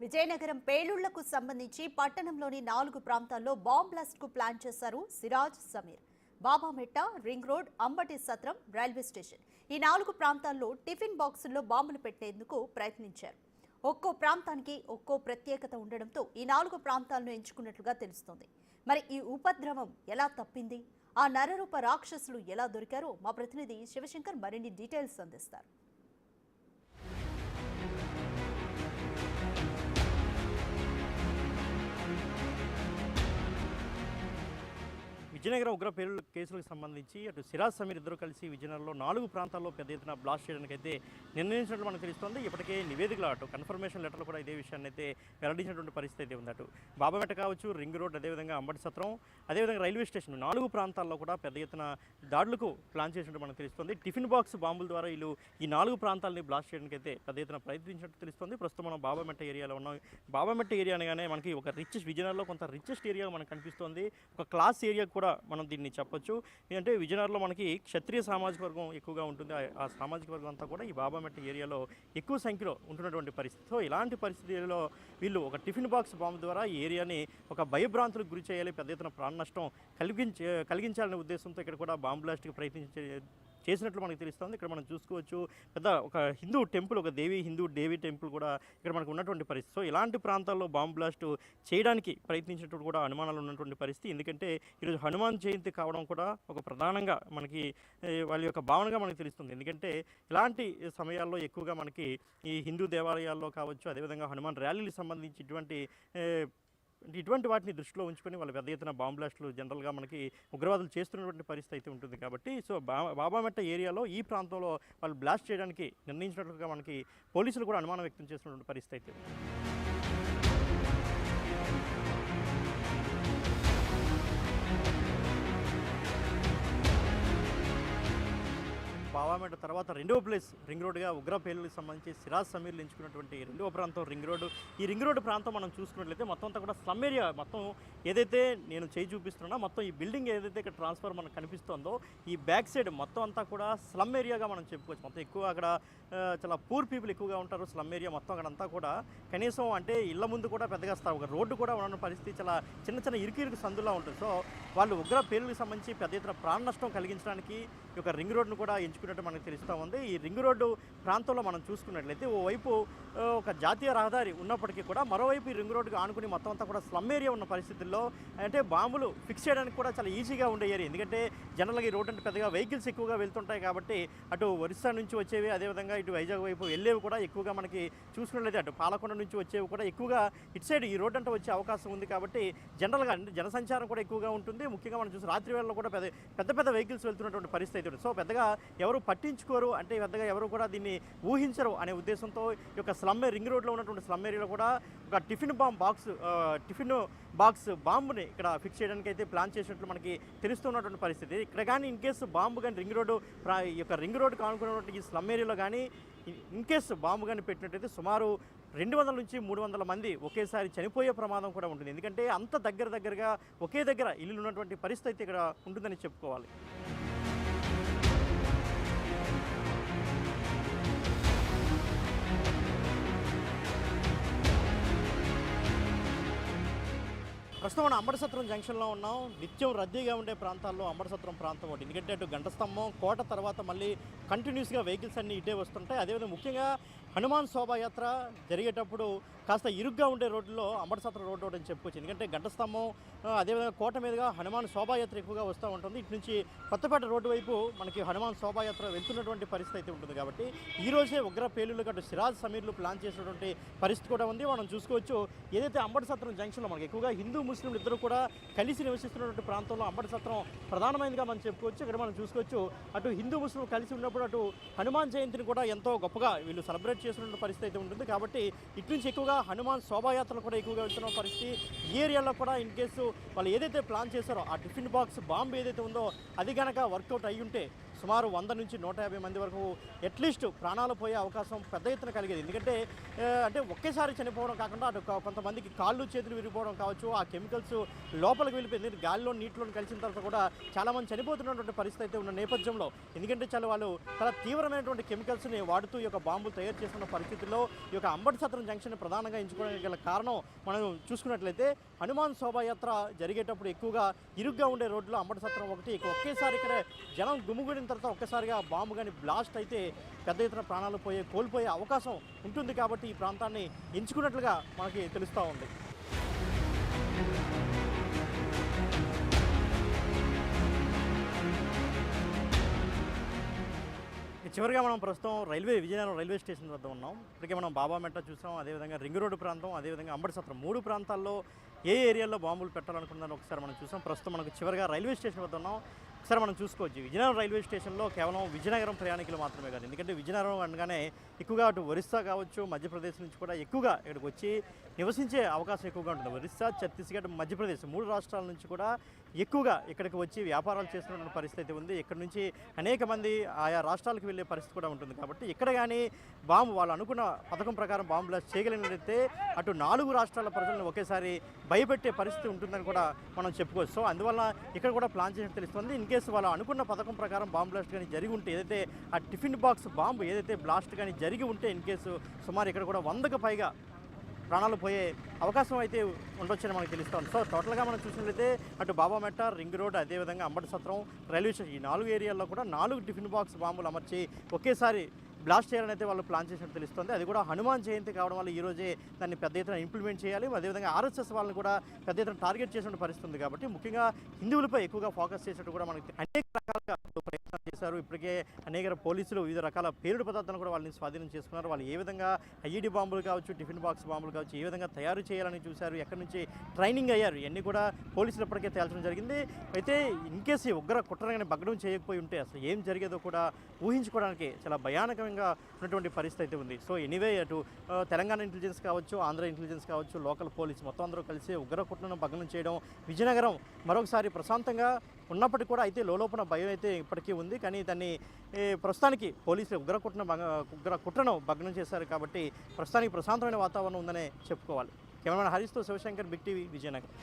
విజయనగరం పేలుళ్లకు సంబంధించి పట్టణంలోని 4 ప్రాంతాల్లో బాంబ్ బ్లాస్ట్ కు ప్లాన్ చేశారు సిరాజ్ సమీర్. బాబామెట్ట, రింగ్ రోడ్, అంబటి సత్రం, రైల్వే స్టేషన్ ఈ 4 ప్రాంతాల్లో టిఫిన్ బాక్సుల్లో బాంబులు పెట్టేందుకు ప్రయత్నించారు. ఒక్కో ప్రాంతానికి ఒక్కో ప్రత్యేకత ఉండడంతో ఈ 4 ప్రాంతాలను ఎంచుకున్నట్లుగా తెలుస్తోంది. మరి ఈ ఉపద్రవం ఎలా తప్పింది? ఆ నరరూప రాక్షసులు ఎలా దొరికారో మా ప్రతినిధి శివశంకర్ మరిన్ని డీటెయిల్స్ అందిస్తారు. విజయనగరం ఉగ్ర పేలుళ్ల కేసులకు సంబంధించి అటు సిరాజ్ సమీర్ ఇద్దరు కలిసి విజయనగరంలో 4 ప్రాంతాల్లో పెద్ద ఎత్తున బ్లాస్ట్ చేయడానికి అయితే నిర్ణయించినట్లు మనకు తెలుస్తోంది. ఇప్పటికే నివేదికలు అటు కన్ఫర్మేషన్ లెటర్లు కూడా ఇదే విషయాన్ని అయితే వెల్లడించినటువంటి పరిస్థితి అయితే ఉంది. అటు బాబామెట్ట కావచ్చు, రింగ్ రోడ్, అదేవిధంగా అంబటి సత్రం, అదేవిధంగా రైల్వే స్టేషన్ 4 ప్రాంతాల్లో కూడా పెద్ద ఎత్తున దాడులకు ప్లాన్ చేసినట్టు మనకు తెలుస్తుంది. టిఫిన్ బాక్స్ బాంబుల ద్వారా వీళ్ళు ఈ 4 ప్రాంతాలని బ్లాస్ట్ చేయడానికి అయితే పెద్ద ఎత్తున ప్రయత్నించినట్టు తెలుస్తుంది. ప్రస్తుతం మనం బాబామెట్ట ఏరియాలో ఉన్నాం. బాబామెట్ట ఏరియా అనగానే మనకి ఒక విజయనగరంలో కొంత రిచెస్ట్ ఏరియా మనకు కనిపిస్తుంది. ఒక క్లాస్ ఏరియా కూడా మనం దీన్ని చెప్పొచ్చు. ఏంటంటే విజయనగరంలో మనకి క్షత్రియ సామాజిక వర్గం ఎక్కువగా ఉంటుంది. ఆ సామాజిక వర్గం అంతా కూడా ఈ బాబామెట్ట ఏరియాలో ఎక్కువ సంఖ్యలో ఉంటున్నటువంటి పరిస్థితి. సో ఇలాంటి పరిస్థితుల్లో వీళ్ళు ఒక టిఫిన్ బాక్స్ బాంబు ద్వారా ఈ ఏరియాని ఒక భయభ్రాంతులకు గురి చేయాలి, పెద్ద ఎత్తున ప్రాణ నష్టం కలిగించాలనే ఉద్దేశంతో ఇక్కడ కూడా బాంబు బ్లాస్ట్కి చేసినట్లు మనకు తెలుస్తుంది. ఇక్కడ మనం చూసుకోవచ్చు పెద్ద ఒక హిందూ టెంపుల్, ఒక హిందూ దేవి టెంపుల్ కూడా ఇక్కడ మనకు ఉన్నటువంటి పరిస్థితి. సో ఇలాంటి ప్రాంతాల్లో బాంబు బ్లాస్ట్ చేయడానికి ప్రయత్నించినట్టు కూడా అనుమానాలు ఉన్నటువంటి పరిస్థితి. ఎందుకంటే ఈరోజు హనుమాన్ జయంతి కావడం కూడా ఒక ప్రధానంగా మనకి వాళ్ళ యొక్క భావనగా మనకు తెలుస్తుంది. ఎందుకంటే ఇలాంటి సమయాల్లో ఎక్కువగా మనకి ఈ హిందూ దేవాలయాల్లో కావచ్చు, అదేవిధంగా హనుమాన్ ర్యాలీలకు సంబంధించి ఇటువంటి వాటిని దృష్టిలో ఉంచుకొని వాళ్ళ పెద్ద ఎత్తున బాంబ్ బ్లాస్టులు జనరల్గా మనకి ఉగ్రవాదులు చేస్తున్నటువంటి పరిస్థితి అయితే ఉంటుంది. కాబట్టి సో బాబామెట్ట ఏరియాలో ఈ ప్రాంతంలో వాళ్ళు బ్లాస్ట్ చేయడానికి నిర్ణయించినట్లుగా మనకి పోలీసులు కూడా అనుమానం వ్యక్తం చేస్తున్నటువంటి పరిస్థితి అయితే బాబామెట్ట తర్వాత రెండవ ప్లేస్ రింగ్ రోడ్గా ఉగ్ర పేలులకు సంబంధించి సిరాజ్ సమీర్లు ఎంచుకున్నటువంటి రెండవ ప్రాంతం రింగ్ రోడ్డు. ఈ రింగ్ రోడ్డు ప్రాంతం మనం చూసుకున్నట్లయితే మొత్తం అంతా కూడా స్లమ్ ఏరియా. మొత్తం ఏదైతే నేను చూపిస్తున్నా మొత్తం ఈ బిల్డింగ్ ఏదైతే ఇక్కడ ట్రాన్స్ఫర్ మనకు కనిపిస్తుందో ఈ బ్యాక్ సైడ్ మొత్తం అంతా కూడా స్లమ్ ఏరియాగా మనం చెప్పుకోవచ్చు. మొత్తం ఎక్కువ అక్కడ చాలా పూర్ పీపుల్ ఎక్కువగా ఉంటారు. స్లమ్ ఏరియా మొత్తం అక్కడంతా కూడా కనీసం అంటే ఇళ్ల ముందు కూడా పెద్దగా ఒక రోడ్డు కూడా ఉన్న పరిస్థితి చాలా చిన్న ఇరుకు సందులా ఉంటుంది. సో వాళ్ళు ఉగ్ర పేలులకు సంబంధించి పెద్ద ఎత్తున ప్రాణ నష్టం కలిగించడానికి ఈ యొక్క రింగ్ రోడ్ను కూడా ఎంచుకున్నట్టు మనకు తెలుస్తూ ఉంది. ఈ రింగ్ రోడ్డు ప్రాంతంలో మనం చూసుకున్నట్లయితే ఓవైపు ఒక జాతీయ రహదారి ఉన్నప్పటికీ కూడా మరోవైపు ఈ రింగ్ రోడ్డుకి ఆనుకుని మొత్తం అంతా కూడా స్లమ్ ఏరియా ఉన్న పరిస్థితుల్లో అంటే బాంబులు ఫిక్స్ చేయడానికి కూడా చాలా ఈజీగా ఉండే ఏరియా. ఎందుకంటే జనరల్గా ఈ రోడ్డు అంటే పెద్దగా వెహికల్స్ ఎక్కువగా వెళ్తుంటాయి కాబట్టి అటు ఒరిస్సా నుంచి వచ్చేవి, అదేవిధంగా ఇటు వైజాగ్ వైపు వెళ్ళేవి కూడా ఎక్కువగా మనకి చూసుకున్నట్లయితే అటు పాలకొండ నుంచి వచ్చేవి కూడా ఎక్కువగా ఇటు సైడ్ ఈ రోడ్డు అంటే వచ్చే అవకాశం ఉంది. కాబట్టి జనరల్గా జనసంచారం కూడా ఎక్కువగా ఉంటుంది. ముఖ్యంగా మనం చూసి రాత్రి వేళల్లో కూడా పెద్ద వెహికల్స్ వెళ్తున్నటువంటి పరిస్థితి అయితే ఉంటుంది. సో పెద్దగా ఎవరు పట్టించుకోరు, అంటే పెద్దగా ఎవరు కూడా దీన్ని ఊహించరు అనే ఉద్దేశంతో ఈ యొక్క స్లమ్ రింగ్ రోడ్లో ఉన్నటువంటి స్లమ్ ఏరియాలో కూడా ఒక టిఫిన్ బాక్స్ బాంబుని ఇక్కడ ఫిక్స్ చేయడానికి అయితే ప్లాన్ చేసినట్లు మనకి తెలుస్తున్నటువంటి పరిస్థితి. ఇక్కడ కానీ ఇన్ కేసు బాంబు కానీ రింగ్ రోడ్డు కానుకున్నటువంటి ఈ స్లమ్ ఏరియాలో కానీ ఇన్ కేసు బాంబు కానీ పెట్టినట్టయితే సుమారు 200 నుంచి 300 మంది ఒకేసారి చనిపోయే ప్రమాదం కూడా ఉంటుంది. ఎందుకంటే అంత దగ్గరగా ఒకే దగ్గర ఇల్లు ఉన్నటువంటి పరిస్థితి ఇక్కడ ఉంటుందని చెప్పుకోవాలి. ప్రస్తుతం మనం అంబటి సత్రం జంక్షన్లో ఉన్నాం. నిత్యం రద్దీగా ఉండే ప్రాంతాల్లో అంబటి సత్రం ప్రాంతం ఒకటి. ఎందుకంటే అటు గంట స్తంభం, కోట తర్వాత మళ్ళీ కంటిన్యూస్గా వెహికల్స్ అన్నీ ఇటే వస్తుంటాయి. అదేవిధంగా ముఖ్యంగా హనుమాన్ శోభాయాత్ర జరిగేటప్పుడు కాస్త ఇరుగ్గా ఉండే రోడ్లో అంబటి సత్రం రోడ్డు ఒకటి అని చెప్పుకోవచ్చు. ఎందుకంటే గంట స్తంభం, అదేవిధంగా కోట మీదుగా హనుమాన్ శోభాయాత్ర ఎక్కువగా వస్తూ ఉంటుంది. ఇటు నుంచి కొత్తపేట రోడ్డు వైపు మనకి హనుమాన్ శోభాయాత్ర వెళ్తున్నటువంటి పరిస్థితి అయితే ఉంటుంది. కాబట్టి ఈరోజే ఉగ్ర పేలుళ్లకు అటు సిరాజ్ సమీర్లు ప్లాన్ చేసినటువంటి పరిస్థితి కూడా ఉంది. మనం చూసుకోవచ్చు ఏదైతే అంబటి సత్రం జంక్షన్లో మనకి ఎక్కువగా హిందూ ముస్లింలు ఇద్దరు కూడా కలిసి నివసిస్తున్నటువంటి ప్రాంతంలో అంబటి సత్రం ప్రధానమైనదిగా మనం చెప్పుకోవచ్చు. ఇక్కడ మనం చూసుకోవచ్చు అటు హిందూ ముస్లింలు కలిసి ఉన్నప్పుడు అటు హనుమాన్ జయంతిని కూడా ఎంతో గొప్పగా వీళ్ళు సెలబ్రేట్ చేస్తున్న పరిస్థితి అయితే ఉంటుంది. కాబట్టి ఇటు నుంచి ఎక్కువగా హనుమాన్ శోభాయాత్రలు కూడా ఎక్కువగా వెళ్తున్న పరిస్థితి. ఈ ఏరియాలో కూడా ఇన్ కేసు వాళ్ళు ఏదైతే ప్లాన్ చేశారో ఆ టిఫిన్ బాక్స్ బాంబు ఏదైతే ఉందో అది కనుక వర్కౌట్ అయ్యి ఉంటే సుమారు 100 నుంచి 150 మంది వరకు అట్లీస్ట్ ప్రాణాలు పోయే అవకాశం పెద్ద ఎత్తున కలిగేది. ఎందుకంటే అంటే ఒకేసారి చనిపోవడం కాకుండా అటు కొంతమందికి కాళ్ళు చేతులు విరిగిపోవడం కావచ్చు, ఆ కెమికల్స్ లోపలికి వెళ్ళిపోయింది, గాలిలో నీటిలో కలిసిన తర్వాత కూడా చాలామంది చనిపోతున్నటువంటి పరిస్థితి అయితే ఉన్న నేపథ్యంలో, ఎందుకంటే వాళ్ళు చాలా తీవ్రమైనటువంటి కెమికల్స్ని వాడుతూ ఈ యొక్క బాంబులు తయారు చేస్తున్న పరిస్థితుల్లో ఈ యొక్క అంబటి సత్రం జంక్షన్ ప్రధానంగా ఎంచుకోవడానికి గల కారణం మనం చూసుకున్నట్లయితే హనుమాన్ శోభాయాత్ర జరిగేటప్పుడు ఎక్కువగా ఇరుగ్గా ఉండే రోడ్లో అంబటి సత్రం ఒకటి, ఒకేసారి ఇక్కడ జనం గుమిగూడిన తర్వాత ఒక్కసారిగా బాంబు కానీ బ్లాస్ట్ అయితే పెద్ద ఎత్తున ప్రాణాలు కోల్పోయే అవకాశం ఉంటుంది. కాబట్టి ఈ ప్రాంతాన్ని ఎంచుకున్నట్లుగా మనకి తెలుస్తూ ఉంది. చివరిగా మనం ప్రస్తుతం విజయనగరం రైల్వే స్టేషన్ వద్ద ఉన్నాం. ఇప్పటికే మనం బాబామెట్ట చూసాం, అదేవిధంగా రింగ్ రోడ్డు ప్రాంతం, అదేవిధంగా అంబటి సత్రం 3 ప్రాంతాల్లో ఏ ఏరియాలో బాంబులు పెట్టాలనుకున్నారో ఒకసారి మనం చూసాం. ప్రస్తుతం మనకు చివరిగా రైల్వే స్టేషన్ వద్ద ఉన్నాం. ఒకసారి మనం చూసుకోవచ్చు, విజయనగరం రైల్వే స్టేషన్లో కేవలం విజయనగరం ప్రయాణికులు మాత్రమే కాదు, ఎందుకంటే విజయనగరం అనగానే ఎక్కువగా అటు ఒరిస్సా కావచ్చు, మధ్యప్రదేశ్ నుంచి కూడా ఎక్కువగా ఇక్కడికి వచ్చి నివసించే అవకాశం ఎక్కువగా ఉంటుంది. ఒరిస్సా, ఛత్తీస్గఢ్, మధ్యప్రదేశ్ 3 రాష్ట్రాల నుంచి కూడా ఎక్కువగా ఇక్కడికి వచ్చి వ్యాపారాలు చేస్తున్న పరిస్థితి ఉంది. ఇక్కడ నుంచి అనేక మంది ఆయా రాష్ట్రాలకు వెళ్ళే పరిస్థితి కూడా ఉంటుంది. కాబట్టి ఇక్కడ కానీ బాంబు వాళ్ళు అనుకున్న పథకం ప్రకారం బాంబు బ్లాస్ట్ చేయగలిగినట్లయితే అటు 4 రాష్ట్రాల ప్రజలను ఒకేసారి భయపెట్టే పరిస్థితి ఉంటుందని కూడా మనం చెప్పుకోవచ్చు. సో అందువల్ల ఇక్కడ కూడా ప్లాన్ చేసినట్టు తెలుస్తుంది. ఇన్ కేసు వాళ్ళు అనుకున్న పథకం ప్రకారం బాంబు బ్లాస్ట్ కానీ జరిగి ఉంటే, ఏదైతే ఆ టిఫిన్ బాక్స్ బాంబు ఏదైతే బ్లాస్ట్ కానీ జరిగి ఉంటే ఇన్ కేసు సుమారు ఇక్కడ కూడా 100కు పైగా ప్రాణాలు పోయే అవకాశం అయితే ఉండొచ్చని మనకు తెలుస్తుంది. సో టోటల్గా మనం చూసినట్లయితే అటు బాబామెట్ట, రింగ్ రోడ్, అదేవిధంగా అంబటి సత్రం, రైల్వే స్టేషన్ ఈ 4 ఏరియాల్లో కూడా 4 టిఫిన్ బాక్స్ బాంబులు అమర్చి ఒకేసారి బ్లాస్ట్ చేయాలని అయితే వాళ్ళు ప్లాన్ చేసినట్టు తెలుస్తుంది. అది కూడా హనుమాన్ జయంతి కావడం వల్ల ఈరోజే దాన్ని పెద్ద ఎత్తున ఇంప్లిమెంట్ చేయాలి. అదేవిధంగా ఆర్ఎస్ఎస్ వాళ్ళని కూడా పెద్ద ఎత్తున టార్గెట్ చేసిన పరిస్థితి ఉంది. కాబట్టి ముఖ్యంగా హిందువులపై ఎక్కువగా ఫోకస్ చేసినట్టు కూడా మనకి అనేక రకాలుగా ప్రయత్నాలు చేశారు. ఇప్పటికే అనేక పోలీసులు వివిధ రకాల పేలుడు పదార్థాలను కూడా వాళ్ళని స్వాధీనం చేసుకున్నారు. వాళ్ళు ఏ విధంగా ఐఈడి బాంబులు కావచ్చు, టిఫిన్ బాక్స్ బాంబులు కావచ్చు, ఏ విధంగా తయారు చేయాలని చూశారు, ఎక్కడి నుంచి ట్రైనింగ్ అయ్యారు, ఇవన్నీ కూడా పోలీసులు ఇప్పటికే తేల్చడం జరిగింది. అయితే ఇన్ కేసు ఉగ్ర కుట్రగానే భగ్నం చేయకపోయి ఉంటే అసలు ఏం జరిగేదో కూడా ఊహించుకోవడానికి చాలా భయానకంగా ఉన్నటువంటి పరిస్థితి అయితే ఉంది. సో ఎనీవే అటు తెలంగాణ ఇంటెలిజెన్స్ కావచ్చు, ఆంధ్ర ఇంటెలిజెన్స్ కావచ్చు, లోకల్ పోలీస్ మొత్తం అందరూ కలిసి ఉగ్ర కుట్రను భగ్నం చేయడం, విజయనగరం మరొకసారి ప్రశాంతంగా ఉన్నప్పటికీ కూడా అయితే లోపల భయం అయితే ఇప్పటికీ ఉంది. కానీ దాన్ని ప్రస్తుతానికి పోలీసులు ఉగ్ర కుట్రను భగ్నం చేశారు. కాబట్టి ప్రస్తుతానికి ప్రశాంతమైన వాతావరణం ఉందనే చెప్పుకోవాలి. కెమెరామెన్ హరీష్తో శివశంకర్, బిగ్ టీవీ, విజయనగరం.